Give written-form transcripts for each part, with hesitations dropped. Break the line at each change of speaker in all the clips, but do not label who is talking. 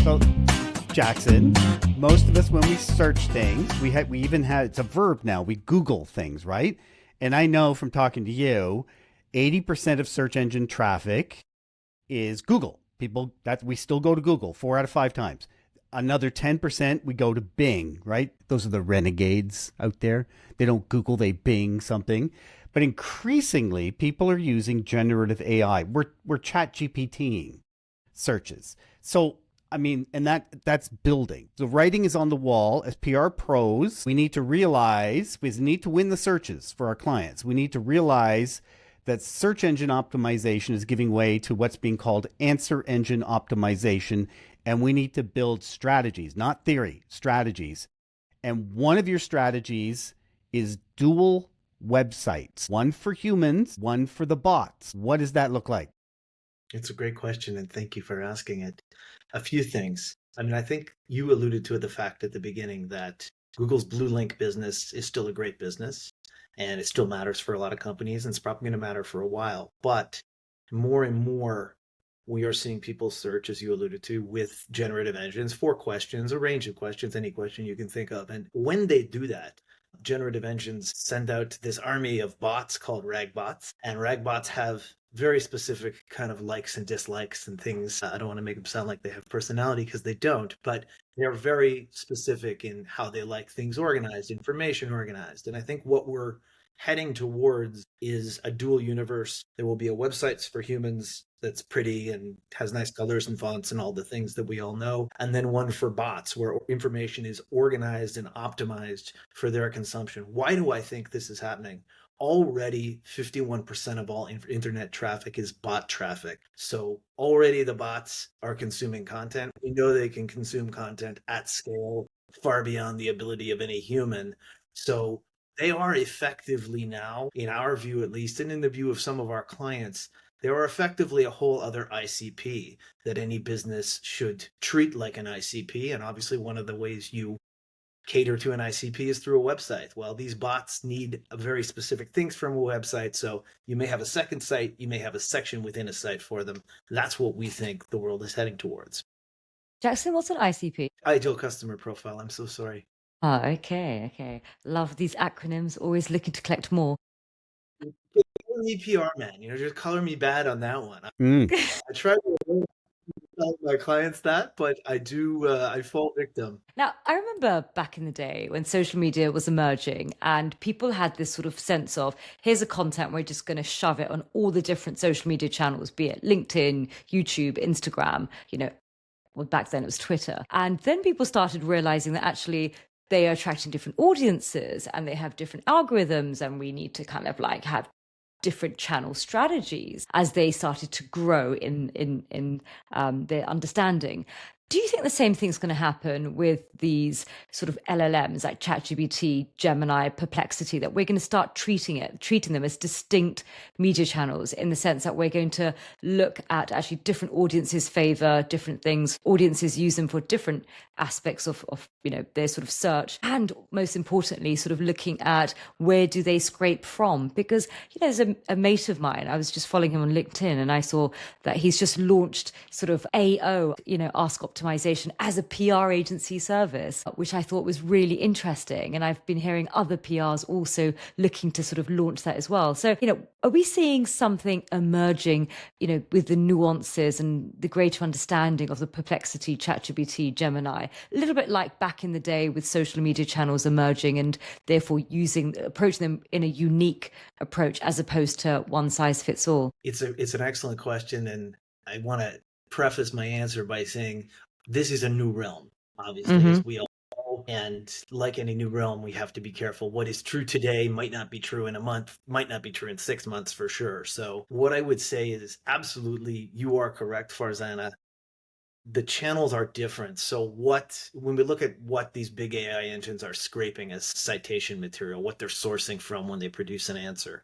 So, Jackson, most of us, when we search things, we even have, it's a verb now, we Google things, right? And I know from talking to you, 80% of search engine traffic is Google. People that we still go to Google 4 out of 5 times. Another 10% we go to Bing, right? Those are the renegades out there. They don't Google, they Bing something. But increasingly, people are using generative AI. We're ChatGPTing searches. So I mean, and that's building. The writing is on the wall. As PR pros, we need to realize we need to win the searches for our clients. We need to realize that search engine optimization is giving way to what's being called answer engine optimization. And we need to build strategies, not theory, strategies. And one of your strategies is dual websites, one for humans, one for the bots. What does that look like?
It's a great question, and thank you for asking it. A few things. I mean, I think you alluded to the fact at the beginning that Google's Blue Link business is still a great business, and it still matters for a lot of companies, and it's probably going to matter for a while. But more and more, we are seeing people search, as you alluded to, with generative engines for questions, a range of questions, any question you can think of. And when they do that, generative engines send out this army of bots called ragbots, and ragbots have very specific kind of likes and dislikes and things. I don't want to make them sound like they have personality because they don't, but they're very specific in how they like things organized, information organized. And I think what we're heading towards is a dual universe. There will be a websites for humans that's pretty and has nice colors and fonts and all the things that we all know. And then one for bots where information is organized and optimized for their consumption. Why do I think this is happening? Already 51% of all internet traffic is bot traffic. So already the bots are consuming content. We know they can consume content at scale, far beyond the ability of any human. So they are effectively now, in our view at least, and in the view of some of our clients, they are effectively a whole other ICP that any business should treat like an ICP. And obviously one of the ways you cater to an ICP is through a website. Well, these bots need very specific things from a website. So you may have a second site, you may have a section within a site for them. That's what we think the world is heading towards.
Jackson, what's an ICP?
Ideal customer profile. I'm so sorry.
Oh, okay. Love these acronyms, always looking to collect more.
PR man, just color me bad on that one.
Mm.
I try to tell my clients that, but I fall victim.
Now, I remember back in the day when social media was emerging and people had this sort of sense of, here's a content, we're just going to shove it on all the different social media channels, be it LinkedIn, YouTube, Instagram, well, back then it was Twitter. And then people started realizing that actually they are attracting different audiences and they have different algorithms, and we need to kind of like have different channel strategies as they started to grow in their understanding. Do you think the same thing's going to happen with these sort of LLMs like ChatGPT, Gemini, Perplexity, that we're going to start treating them as distinct media channels, in the sense that we're going to look at actually different audiences favor different things, audiences use them for different aspects of their sort of search, and most importantly, sort of looking at where do they scrape from? Because there's a mate of mine, I was just following him on LinkedIn, and I saw that he's just launched sort of AO, Ask Optimization, as a PR agency service, which I thought was really interesting. And I've been hearing other PRs also looking to sort of launch that as well. So, are we seeing something emerging, with the nuances and the greater understanding of the Perplexity, ChatGPT, Gemini, a little bit like back in the day with social media channels emerging, and therefore approaching them in a unique approach as opposed to one size fits all?
It's an excellent question. And I want to preface my answer by saying this is a new realm, obviously, as we all know. And like any new realm, we have to be careful. What is true today might not be true in a month, might not be true in 6 months for sure. So what I would say is absolutely, you are correct, Farzana. The channels are different. So when we look at what these big AI engines are scraping as citation material, what they're sourcing from when they produce an answer,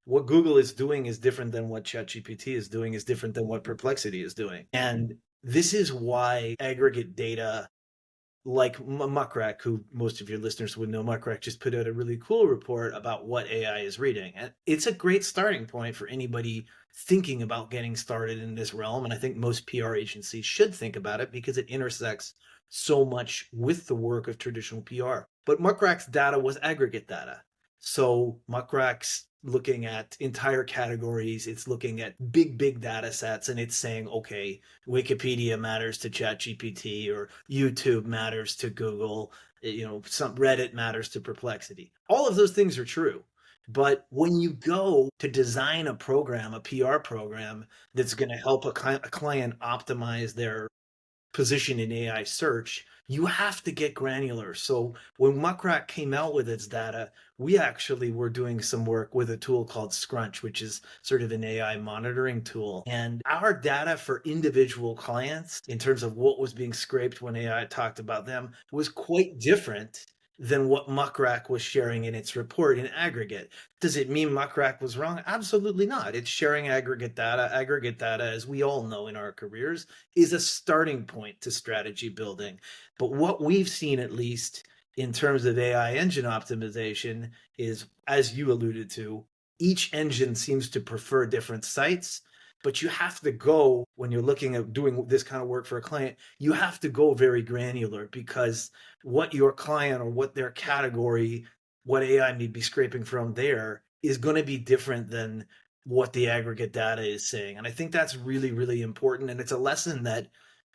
what Google is doing is different than what ChatGPT is doing, is different than what Perplexity is doing. And this is why aggregate data like Muckrack, who most of your listeners would know, Muckrack just put out a really cool report about what AI is reading. And it's a great starting point for anybody thinking about getting started in this realm. And I think most PR agencies should think about it because it intersects so much with the work of traditional PR. But Muckrack's data was aggregate data. So Muckrack's looking at entire categories, it's looking at big data sets, and it's saying, okay, Wikipedia matters to ChatGPT, or YouTube matters to Google, some Reddit matters to Perplexity. All of those things are true. But when you go to design a program, a PR program that's going to help a client optimize their position in AI search, you have to get granular. So when Muckrack came out with its data, we actually were doing some work with a tool called Scrunch, which is sort of an AI monitoring tool. And our data for individual clients, in terms of what was being scraped when AI talked about them, was quite different than what Muckrack was sharing in its report in aggregate. Does it mean Muckrack was wrong? Absolutely not. It's sharing aggregate data. Aggregate data, as we all know in our careers, is a starting point to strategy building. But what we've seen, at least in terms of AI engine optimization, is, as you alluded to, each engine seems to prefer different sites. But you have to go, when you're looking at doing this kind of work for a client, you have to go very granular, because what your client or what their category, what AI may be scraping from there, is going to be different than what the aggregate data is saying. And I think that's really, really important. And it's a lesson that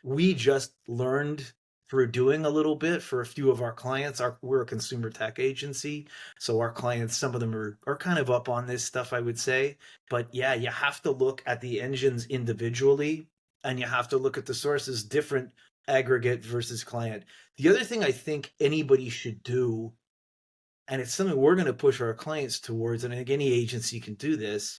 we just learned through doing a little bit for a few of our clients. We're a consumer tech agency, so our clients, some of them are kind of up on this stuff, I would say. But yeah, you have to look at the engines individually, and you have to look at the sources, different aggregate versus client. The other thing I think anybody should do, and it's something we're going to push our clients towards, and I think any agency can do this,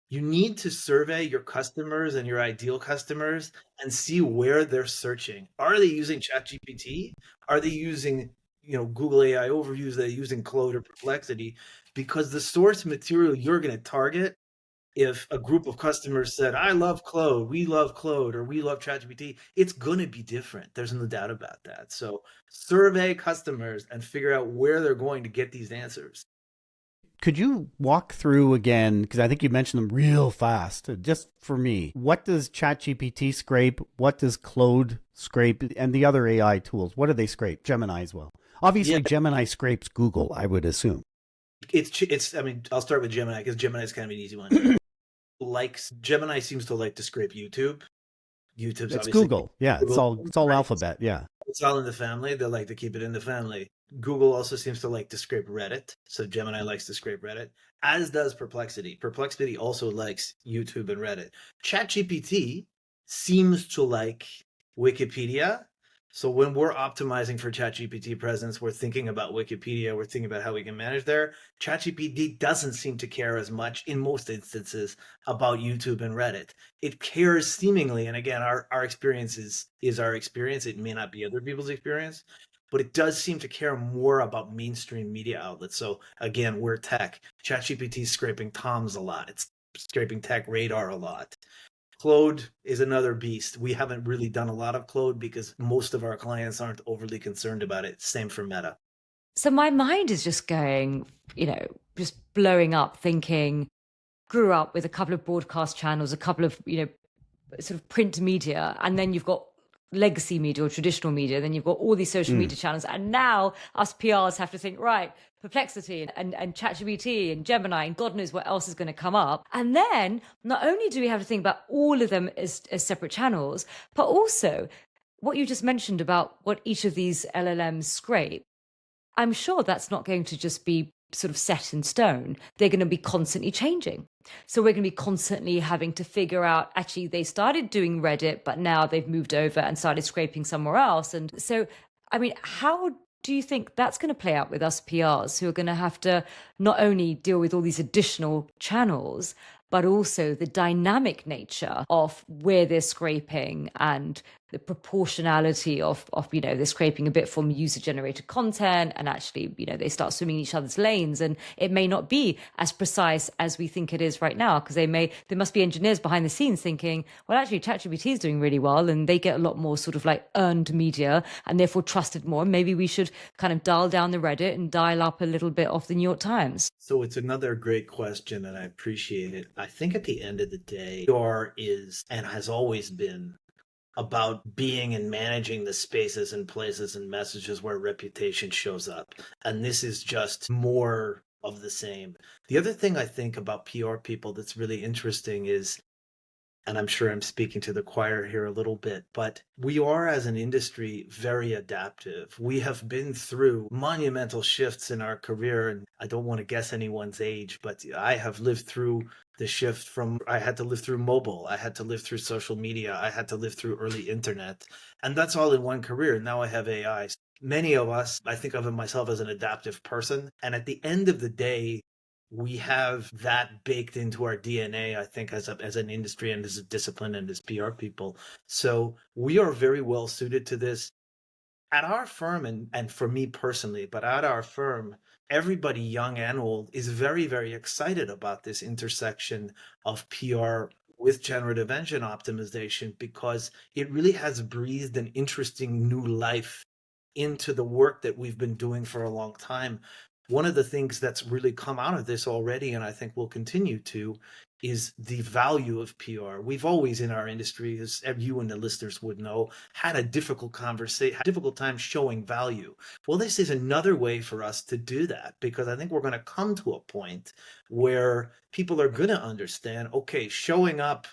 you need to survey your customers and your ideal customers and see where they're searching. Are they using ChatGPT? Are they using, Google AI overviews? Are they using Claude or Perplexity? Because the source material you're going to target, if a group of customers said, I love Claude, we love Claude, or we love ChatGPT, it's going to be different. There's no doubt about that. So survey customers and figure out where they're going to get these answers.
Could you walk through again, because I think you mentioned them real fast, just for me, what does ChatGPT scrape? What does Claude scrape? And the other AI tools, what do they scrape? Gemini as well. Obviously,
Yeah.
Gemini scrapes Google, I would assume.
I mean, I'll start with Gemini because Gemini is kind of an easy one. Gemini seems to like to scrape YouTube. YouTube's
It's
obviously
Google. Yeah, it's
Google,
all
right?
alphabet. Yeah.
It's all in the family. They like to keep it in the family. Google also seems to like to scrape Reddit. So Gemini likes to scrape Reddit, as does Perplexity. Perplexity also likes YouTube and Reddit. ChatGPT seems to like Wikipedia. So when we're optimizing for ChatGPT presence, we're thinking about Wikipedia. We're thinking about how we can manage there. ChatGPT doesn't seem to care as much in most instances about YouTube and Reddit. It cares seemingly, and again, our experience is our experience. It may not be other people's experience, but it does seem to care more about mainstream media outlets. So again, we're tech. ChatGPT is scraping Tom's a lot. It's scraping Tech Radar a lot. Claude is another beast. We haven't really done a lot of Claude because most of our clients aren't overly concerned about it. Same for Meta.
So my mind is just going, just blowing up, thinking, grew up with a couple of broadcast channels, a couple of, sort of print media, and then you've got legacy media or traditional media, then you've got all these social media channels, and now us PRs have to think, right, Perplexity and ChatGPT and Gemini and God knows what else is going to come up. And then not only do we have to think about all of them as separate channels, but also what you just mentioned about what each of these LLMs scrape. I'm sure that's not going to just be sort of set in stone. They're going to be constantly changing. So we're going to be constantly having to figure out, actually, they started doing Reddit, but now they've moved over and started scraping somewhere else. And so, I mean, how do you think that's going to play out with us PRs who are going to have to not only deal with all these additional channels, but also the dynamic nature of where they're scraping and the proportionality of they're scraping a bit from user generated content, and actually they start swimming in each other's lanes, and it may not be as precise as we think it is right now, because there must be engineers behind the scenes thinking, well, actually ChatGPT is doing really well and they get a lot more sort of like earned media and therefore trusted more. Maybe we should kind of dial down the Reddit and dial up a little bit of the New York Times.
So it's another great question, and I appreciate it. I think at the end of the day, PR is and has always been about being and managing the spaces and places and messages where reputation shows up. And this is just more of the same. The other thing I think about PR people that's really interesting is, and I'm sure I'm speaking to the choir here a little bit, but we are as an industry very adaptive. We have been through monumental shifts in our career, and I don't want to guess anyone's age, but I have lived through the shift from, I had to live through mobile, I had to live through social media, I had to live through early internet, and that's all in one career. Now I have AI. Many of us, I think of myself as an adaptive person, and at the end of the day, we have that baked into our DNA, I think, as an industry and as a discipline and as PR people. So we are very well suited to this. At our firm, and for me personally, but at our firm, everybody young and old is very, very excited about this intersection of PR with generative engine optimization, because it really has breathed an interesting new life into the work that we've been doing for a long time. One of the things that's really come out of this already, and I think will continue to, is the value of PR. We've always in our industry, as you and the listeners would know, had a difficult time showing value. Well, this is another way for us to do that, because I think we're going to come to a point where people are going to understand, okay, showing up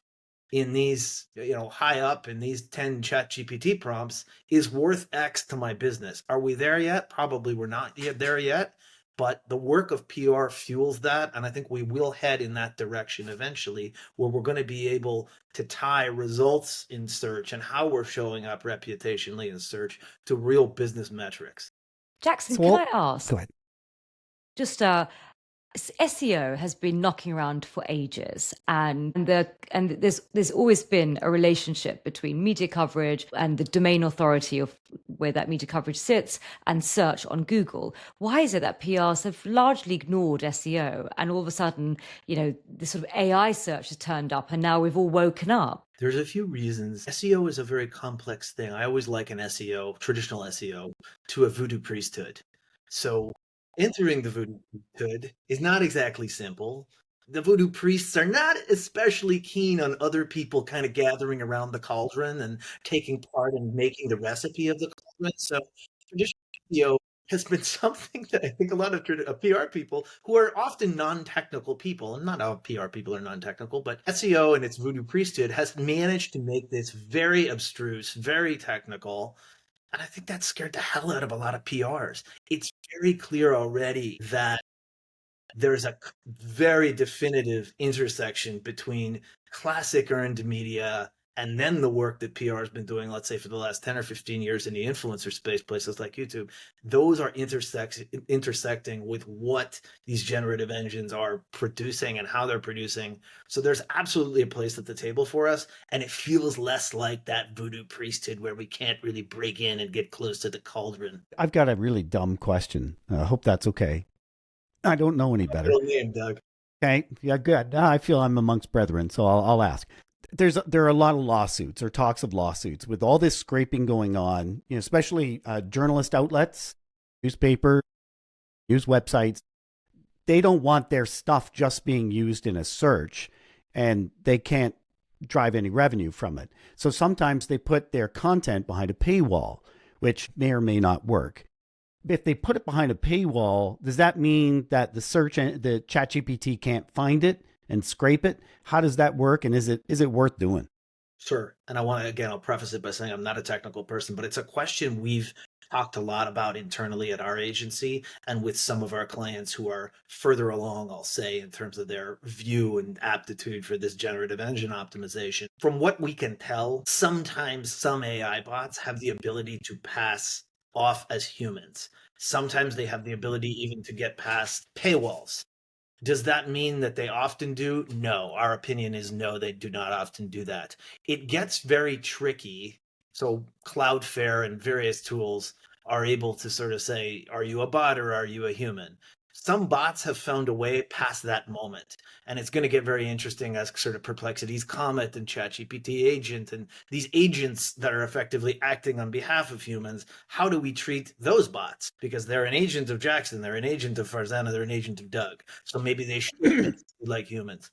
in these, high up in these 10 ChatGPT prompts is worth X to my business. Are we there yet? Probably we're not yet there yet, but the work of PR fuels that. And I think we will head in that direction eventually, where we're going to be able to tie results in search and how we're showing up reputationally in search to real business metrics.
Jackson,
So
can
I'll-
I ask?
Go ahead.
Just SEO has been knocking around for ages, and there's always been a relationship between media coverage and the domain authority of where that media coverage sits and search on Google. Why is it that PRs have largely ignored SEO, and all of a sudden, this sort of AI search has turned up, and now we've all woken up?
There's a few reasons. SEO is a very complex thing. I always liken SEO, traditional SEO, to a voodoo priesthood. So entering the voodoo priesthood is not exactly simple. The voodoo priests are not especially keen on other people kind of gathering around the cauldron and taking part in making the recipe of the cauldron. So traditional SEO has been something that I think a lot of PR people, who are often non-technical people, and not all PR people are non-technical, but SEO and its voodoo priesthood has managed to make this very abstruse, very technical. And I think that scared the hell out of a lot of PRs. It's very clear already that there's a very definitive intersection between classic earned media and then the work that PR has been doing, let's say for the last 10 or 15 years in the influencer space, places like YouTube. Those are intersecting with what these generative engines are producing and how they're producing. So there's absolutely a place at the table for us. And it feels less like that voodoo priesthood where we can't really break in and get close to the cauldron.
I've got a really dumb question. I hope that's okay. I don't know any better.
Middle name, Doug.
Okay. Yeah, good. I feel I'm amongst brethren, so I'll ask. There are a lot of lawsuits or talks of lawsuits with all this scraping going on, especially journalist outlets, newspaper, news websites. They don't want their stuff just being used in a search, and they can't drive any revenue from it. So sometimes they put their content behind a paywall, which may or may not work. If they put it behind a paywall, does that mean that the ChatGPT can't find it and scrape it? How does that work? And is it worth doing?
Sure. And I'll preface it by saying I'm not a technical person, but it's a question we've talked a lot about internally at our agency and with some of our clients who are further along, I'll say, in terms of their view and aptitude for this generative engine optimization. From what we can tell, sometimes some AI bots have the ability to pass off as humans. Sometimes they have the ability even to get past paywalls. Does that mean that they often do? No. Our opinion is no, they do not often do that. It gets very tricky. So Cloudflare and various tools are able to sort of say, are you a bot or are you a human? Some bots have found a way past that moment. And it's going to get very interesting as sort of Perplexity's Comet and ChatGPT agent and these agents that are effectively acting on behalf of humans. How do we treat those bots? Because they're an agent of Jackson, they're an agent of Farzana, they're an agent of Doug. So maybe they should be like humans.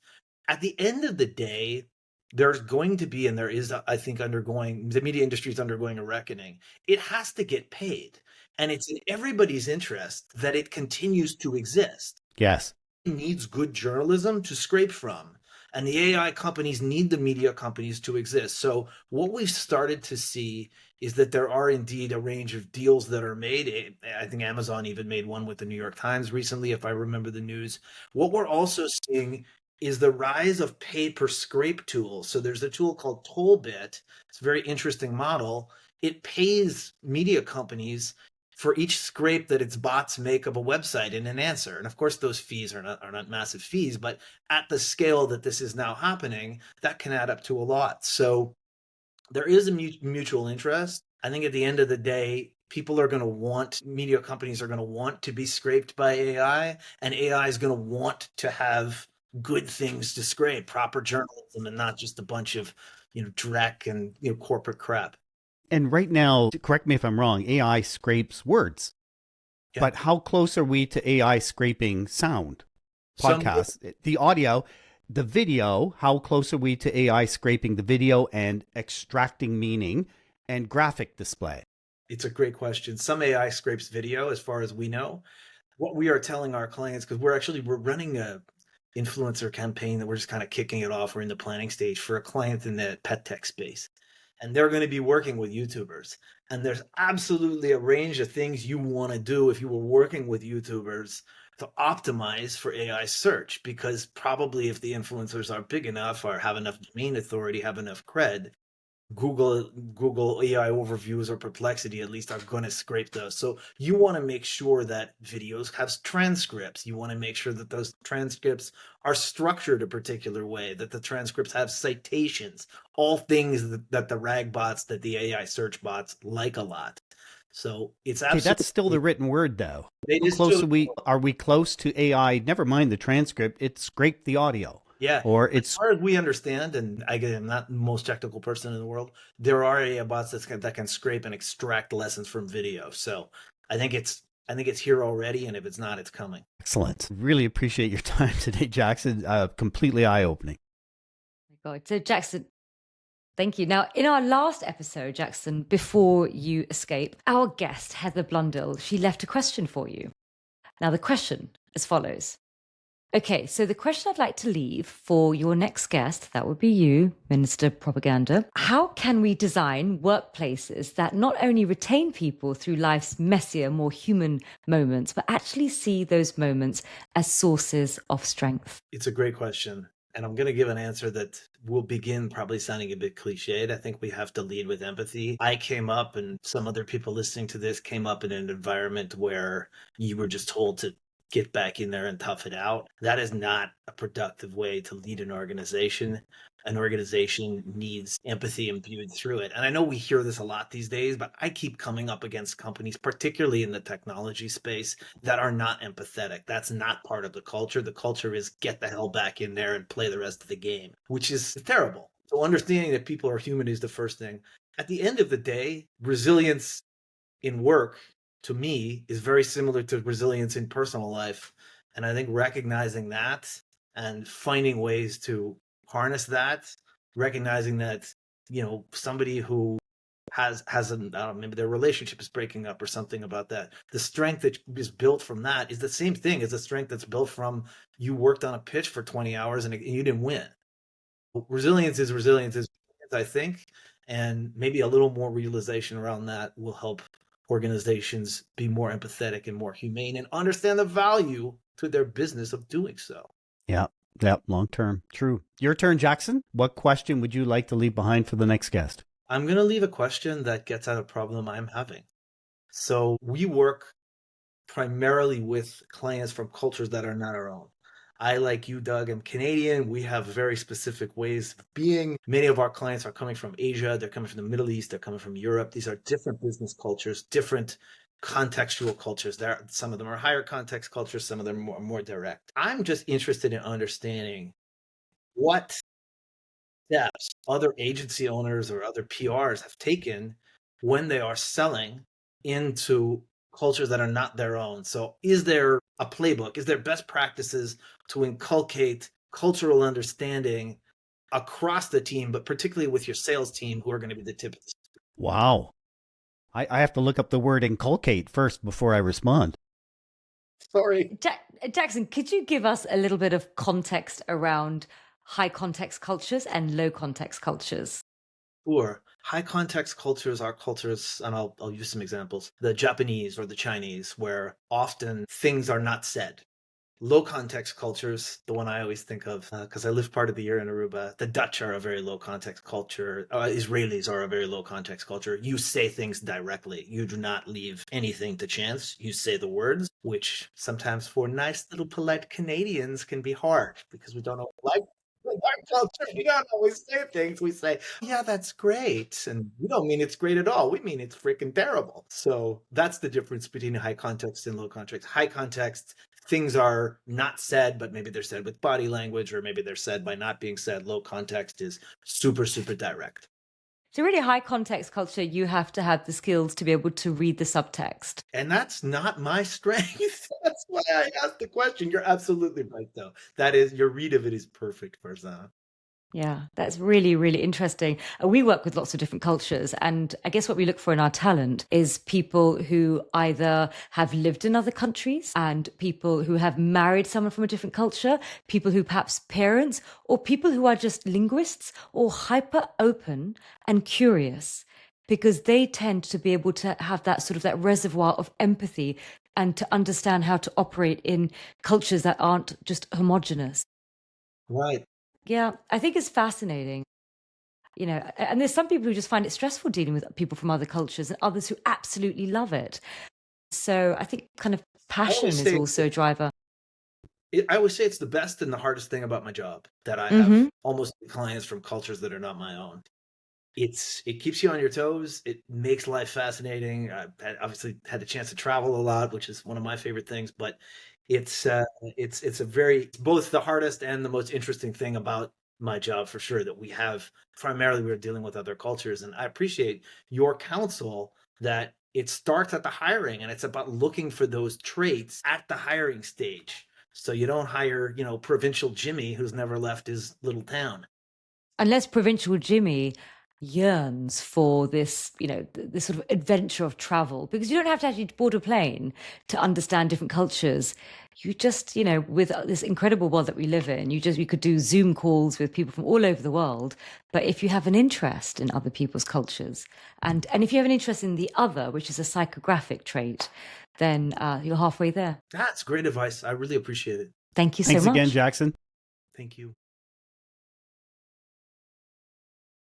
At the end of the day, there's going to be, and there is, I think, the media industry is undergoing a reckoning. It has to get paid. And it's in everybody's interest that it continues to exist.
Yes.
It needs good journalism to scrape from. And the AI companies need the media companies to exist. So what we've started to see is that there are indeed a range of deals that are made. I think Amazon even made one with the New York Times recently, if I remember the news. What we're also seeing is the rise of pay per scrape tools. So there's a tool called Tollbit. It's a very interesting model. It pays media companies for each scrape that its bots make of a website in an answer. And of course, those fees are not massive fees, but at the scale that this is now happening, that can add up to a lot. So there is a mutual interest. I think at the end of the day, media companies are going to want to be scraped by AI, and AI is going to want to have good things to scrape, proper journalism, and not just a bunch of, dreck and, corporate crap.
And right now, correct me if I'm wrong, AI scrapes words.
Yeah.
But how close are we to AI scraping sound? Podcasts, the audio, the video, how close are we to AI scraping the video and extracting meaning and graphic display?
It's a great question. Some AI scrapes video, as far as we know. What we are telling our clients, because we're running a influencer campaign that we're just kind of kicking it off. We're in the planning stage for a client in the pet tech space. And they're going to be working with YouTubers. And there's absolutely a range of things you want to do if you were working with YouTubers to optimize for AI search, because probably if the influencers are big enough or have enough domain authority, have enough cred, Google AI overviews or Perplexity at least are going to scrape those. So you want to make sure that videos have transcripts. You want to make sure that those transcripts are structured a particular way, that the transcripts have citations, all things that the RAG bots, that the AI search bots like a lot. So it's absolutely.
Okay, that's still the written word, though.
How
close are we close to AI? Never mind the transcript; it scraped the audio.
Yeah.
Or
as far as we understand, and I'm not the most technical person in the world, there are AI bots that can scrape and extract lessons from video. So I think it's here already, and if it's not, it's coming.
Excellent. Really appreciate your time today, Jackson. Completely eye-opening.
Oh my God. So Jackson, thank you. Now, in our last episode, Jackson, before you escape, our guest, Heather Blundell, she left a question for you. Now, the question as follows. Okay, so the question I'd like to leave for your next guest, that would be you, Minister Propaganda. How can we design workplaces that not only retain people through life's messier, more human moments, but actually see those moments as sources of strength?
It's a great question. And I'm going to give an answer that will begin probably sounding a bit cliched. I think we have to lead with empathy. I came up, and some other people listening to this came up in an environment where you were just told to get back in there and tough it out. That is not a productive way to lead an organization. An organization needs empathy imbued through it. And I know we hear this a lot these days, but I keep coming up against companies, particularly in the technology space, that are not empathetic. That's not part of the culture. The culture is get the hell back in there and play the rest of the game, which is terrible. So understanding that people are human is the first thing. At the end of the day, resilience in work, to me, is very similar to resilience in personal life. And I think recognizing that and finding ways to harness that, recognizing that, somebody who has I don't know, maybe their relationship is breaking up or something about that. The strength that is built from that is the same thing as the strength that's built from you worked on a pitch for 20 hours and you didn't win. Resilience is resilience, I think, and maybe a little more realization around that will help organizations be more empathetic and more humane and understand the value to their business of doing so.
Yeah, long term. True. Your turn, Jackson. What question would you like to leave behind for the next guest?
I'm going to leave a question that gets at a problem I'm having. So we work primarily with clients from cultures that are not our own. I, like you, Doug, am Canadian. We have very specific ways of being. Many of our clients are coming from Asia. They're coming from the Middle East. They're coming from Europe. These are different business cultures, different contextual cultures. Some of them are higher context cultures. Some of them are more direct. I'm just interested in understanding what steps other agency owners or other PRs have taken when they are selling into cultures that are not their own. So is there a playbook? Is there best practices to inculcate cultural understanding across the team, but particularly with your sales team who are going to be the tip of the spear?
Wow. I have to look up the word inculcate first before I respond.
Sorry.
Jackson, could you give us a little bit of context around high context cultures and low context cultures?
Sure. High context cultures are cultures, and I'll use some examples. The Japanese or the Chinese, where often things are not said. Low context cultures, the one I always think of, because I lived part of the year in Aruba. The Dutch are a very low context culture. Israelis are a very low context culture. You say things directly. You do not leave anything to chance. You say the words, which sometimes for nice little polite Canadians can be hard because we don't like our culture. We don't always say things. We say, yeah, that's great. And we don't mean it's great at all. We mean it's freaking terrible. So that's the difference between high context and low context. High context, things are not said, but maybe they're said with body language, or maybe they're said by not being said. Low context is super, super direct.
So really high context culture, you have to have the skills to be able to read the subtext.
And that's not my strength. That's why I asked the question. You're absolutely right, though. That is, your read of it is perfect, Farzana.
Yeah, that's really, really interesting. We work with lots of different cultures. And I guess what we look for in our talent is people who either have lived in other countries and people who have married someone from a different culture, people who perhaps parents, or people who are just linguists or hyper open and curious, because they tend to be able to have that sort of that reservoir of empathy and to understand how to operate in cultures that aren't just homogenous.
Right.
Yeah, I think it's fascinating. And there's some people who just find it stressful dealing with people from other cultures and others who absolutely love it. So I think kind of passion is also a driver.
I always say it's the best and the hardest thing about my job, that I have
Mhm.
almost clients from cultures that are not my own. It keeps you on your toes. It makes life fascinating. I've obviously had the chance to travel a lot, which is one of my favorite things. But it's it's both the hardest and the most interesting thing about my job, for sure. That we're dealing with other cultures, and I appreciate your counsel that it starts at the hiring, and it's about looking for those traits at the hiring stage. So you don't hire, provincial Jimmy who's never left his little town.
Unless Provincial Jimmy yearns for this, this sort of adventure of travel, because you don't have to actually board a plane to understand different cultures. You just, with this incredible world that we live in, you could do Zoom calls with people from all over the world. But if you have an interest in other people's cultures, and if you have an interest in the other, which is a psychographic trait, then you're halfway there.
That's great advice. I really appreciate it.
Thank you so
Thanks
much.
again, Jackson.
Thank you.